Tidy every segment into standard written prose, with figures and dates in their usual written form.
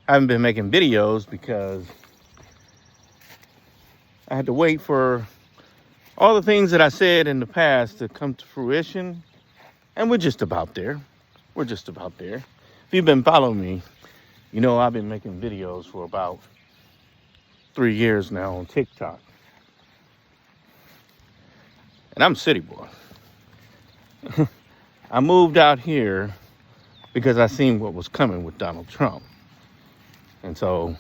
I haven't been making videos because I had to wait for all the things that I said in the past to come to fruition. And we're just about there. We're just about there. If you've been following me, you know I've been making videos for about 3 years now on TikTok. And I'm a city boy. I moved out here because I seen what was coming with Donald Trump. And so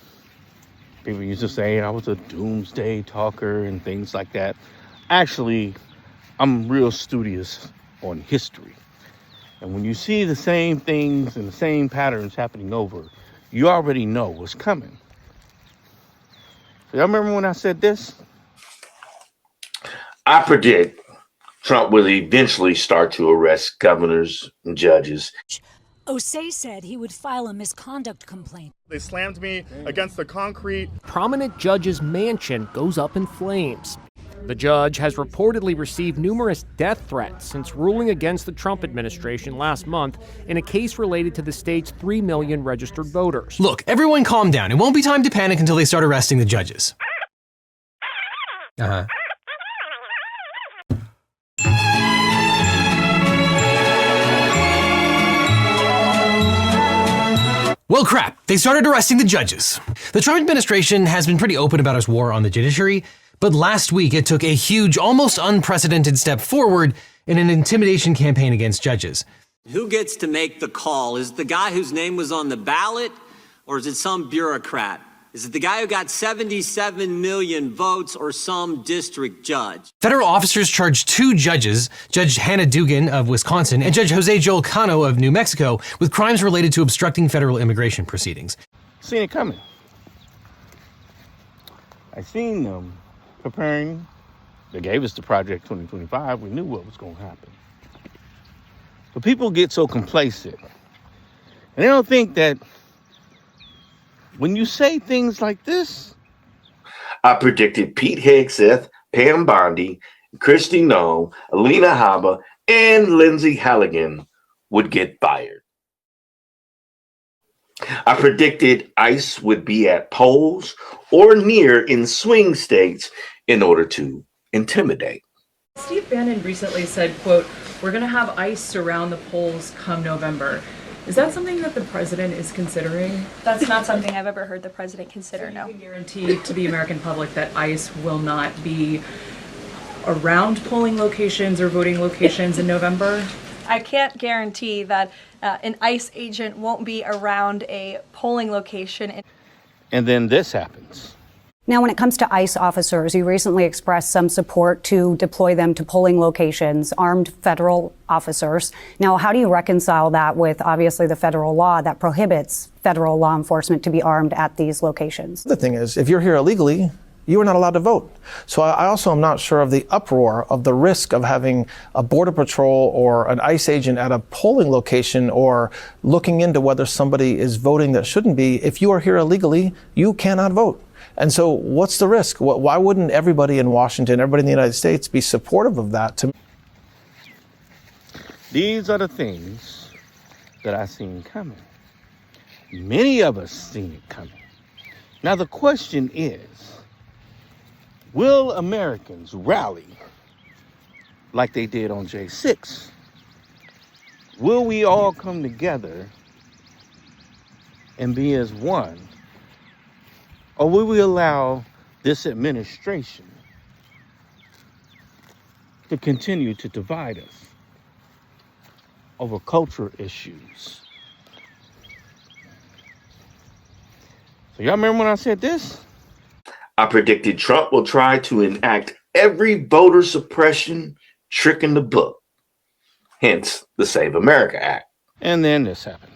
people used to say I was a doomsday talker and things like that. Actually, I'm real studious on history. And when you see the same things and the same patterns happening over, you already know what's coming. So y'all remember when I said this? I predict Trump will eventually start to arrest governors and judges. Osei said he would file a misconduct complaint. They slammed me against the concrete. Prominent judge's mansion goes up in flames. The judge has reportedly received numerous death threats since ruling against the Trump administration last month in a case related to the state's 3 million registered voters. Look, everyone calm down. It won't be time to panic until they start arresting the judges. Well, crap, they started arresting the judges. The Trump administration has been pretty open about its war on the judiciary, but last week it took a huge, almost unprecedented step forward in an intimidation campaign against judges. Who gets to make the call? Is it the guy whose name was on the ballot, or is it some bureaucrat? Is it the guy who got 77 million votes or some district judge? Federal officers charged 2 judges, Judge Hannah Dugan of Wisconsin and Judge Jose Joel Cano of New Mexico, with crimes related to obstructing federal immigration proceedings. Seen it coming. I seen them preparing. They gave us the Project 2025. We knew what was going to happen. But people get so complacent. And they don't think that when you say things like this. I predicted Pete Hegseth, Pam Bondi, Kristi Noem, Alina Habba, and Lindsey Halligan would get fired. I predicted ICE would be at polls or near in swing states in order to intimidate. Steve Bannon recently said, quote, "We're going to have ICE surround the polls come November." Is that something that the president is considering? That's not something I've ever heard the president consider, no. Can you guarantee to the American public that ICE will not be around polling locations or voting locations in November? I can't guarantee that an ICE agent won't be around a polling location. And then this happens. Now, when it comes to ICE officers, you recently expressed some support to deploy them to polling locations, armed federal officers. Now, how do you reconcile that with, obviously, the federal law that prohibits federal law enforcement to be armed at these locations? The thing is, if you're here illegally, you are not allowed to vote. So I also am not sure of the uproar of the risk of having a border patrol or an ICE agent at a polling location or looking into whether somebody is voting that shouldn't be. If you are here illegally, you cannot vote. And so what's the risk? Why wouldn't everybody in Washington, everybody in the United States be supportive of that? These are the things that I seen coming. Many of us seen it coming. Now the question is, will Americans rally like they did on J6? Will we all come together and be as one? Or will we allow this administration to continue to divide us over culture issues? So y'all remember when I said this? I predicted Trump will try to enact every voter suppression trick in the book, hence the Save America Act. And then this happened.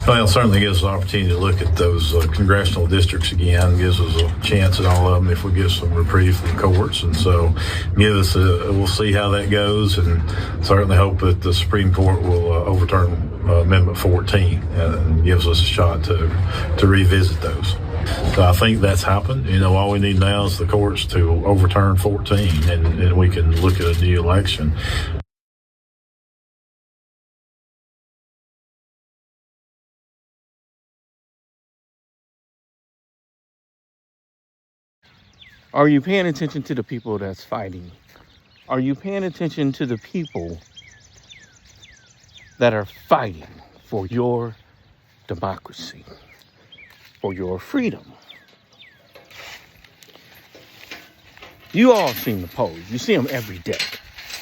Well, it certainly gives us an opportunity to look at those congressional districts again. Gives us a chance at all of them if we get some reprieve from the courts. And so we'll see how that goes, and certainly hope that the Supreme Court will overturn Amendment 14 and gives us a shot to revisit those. So I think that's happened. You know, all we need now is the courts to overturn 14 and we can look at a new election. Are you paying attention to the people that's fighting? Are you paying attention to the people that are fighting for your democracy, for your freedom? You all seen the polls. You see them every day.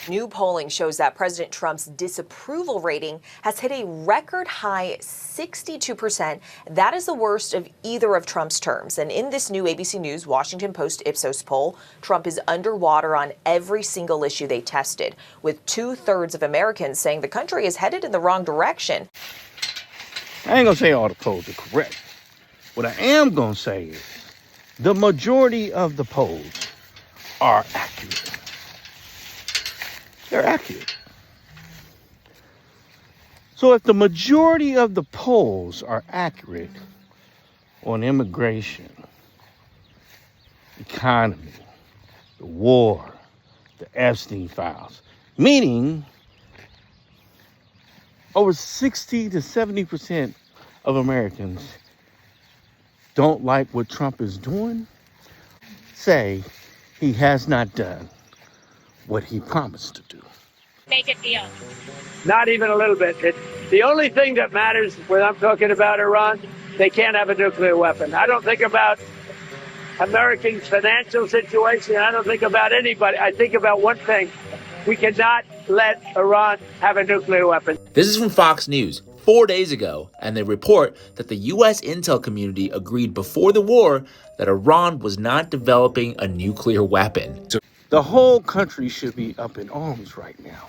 New polling shows that President Trump's disapproval rating has hit a record high 62%. That is the worst of either of Trump's terms. And in this new ABC News Washington Post Ipsos poll, Trump is underwater on every single issue they tested, with 2/3 of Americans saying the country is headed in the wrong direction. I ain't gonna say all the polls are correct. What I am gonna say is the majority of the polls are accurate. They're accurate. So if the majority of the polls are accurate on immigration, economy, the war, the Epstein files, meaning over 60 to 70% of Americans don't like what Trump is doing, say he has not done what he promised to do. Make it deal. Not even a little bit. The only thing that matters when I'm talking about Iran, they can't have a nuclear weapon. I don't think about Americans' financial situation. I don't think about anybody. I think about one thing. We cannot let Iran have a nuclear weapon. This is from Fox News 4 days ago, and they report that the U.S. intel community agreed before the war that Iran was not developing a nuclear weapon. The whole country should be up in arms right now,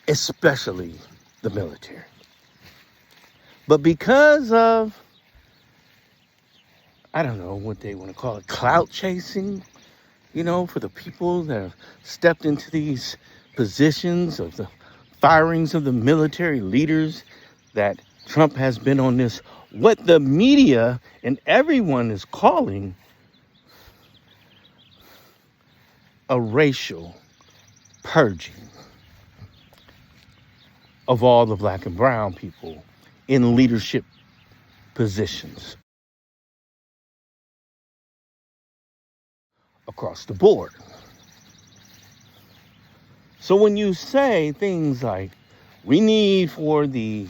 especially the military. But because of, I don't know what they want to call it, clout chasing, you know, for the people that have stepped into these positions of the firings of the military leaders, that Trump has been on this, what the media and everyone is calling a racial purging of all the black and brown people in leadership positions across the board. So when you say things like, we need for the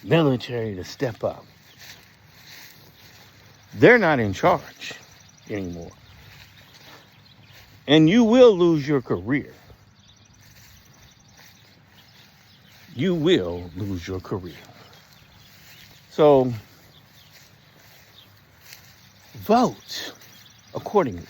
military to step up, they're not in charge anymore. And you will lose your career. You will lose your career. So vote accordingly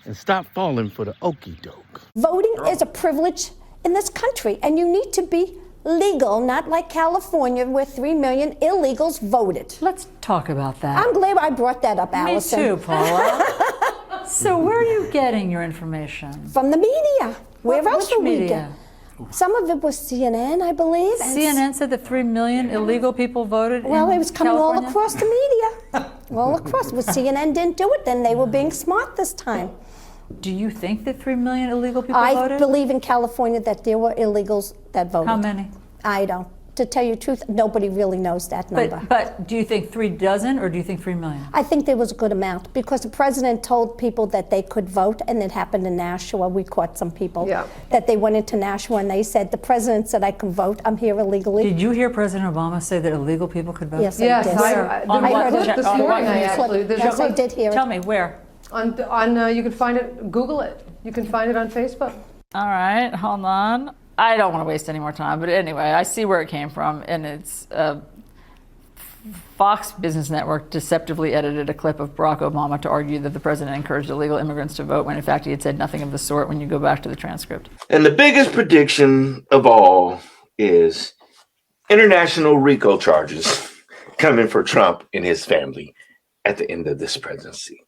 and stop falling for the okie doke. Voting is a privilege in this country, and you need to be legal, not like California where 3 million illegals voted. Let's talk about that. I'm glad I brought that up, Allison. Me too, Paula. So where are you getting your information? From the media. Where else Which would we media? get? Some of it was CNN, I believe. CNN said that 3 million illegal people voted Well, in it was coming California? all across the media. All across. Well, CNN didn't do it, then they were being smart this time. Do you think that 3 million illegal people I voted? believe in California that there were illegals that voted. How many? I don't. To tell you the truth, nobody really knows that number. But do you think 3 dozen or do you think 3 million? I think there was a good amount because the president told people that they could vote, and it happened in Nashua. We caught some people that they went into Nashua and they said, the president said I can vote, I'm here illegally. Did you hear President Obama say that illegal people could vote? Yes, I did. On I what? heard it This morning, I actually. Yes, I did hear it. Tell me, where? On you can find it, Google it. You can find it on Facebook. All right, hold on. I don't want to waste any more time, but anyway, I see where it came from, and it's Fox Business Network deceptively edited a clip of Barack Obama to argue that the president encouraged illegal immigrants to vote when in fact he had said nothing of the sort when you go back to the transcript. And the biggest prediction of all is international RICO charges coming for Trump and his family at the end of this presidency.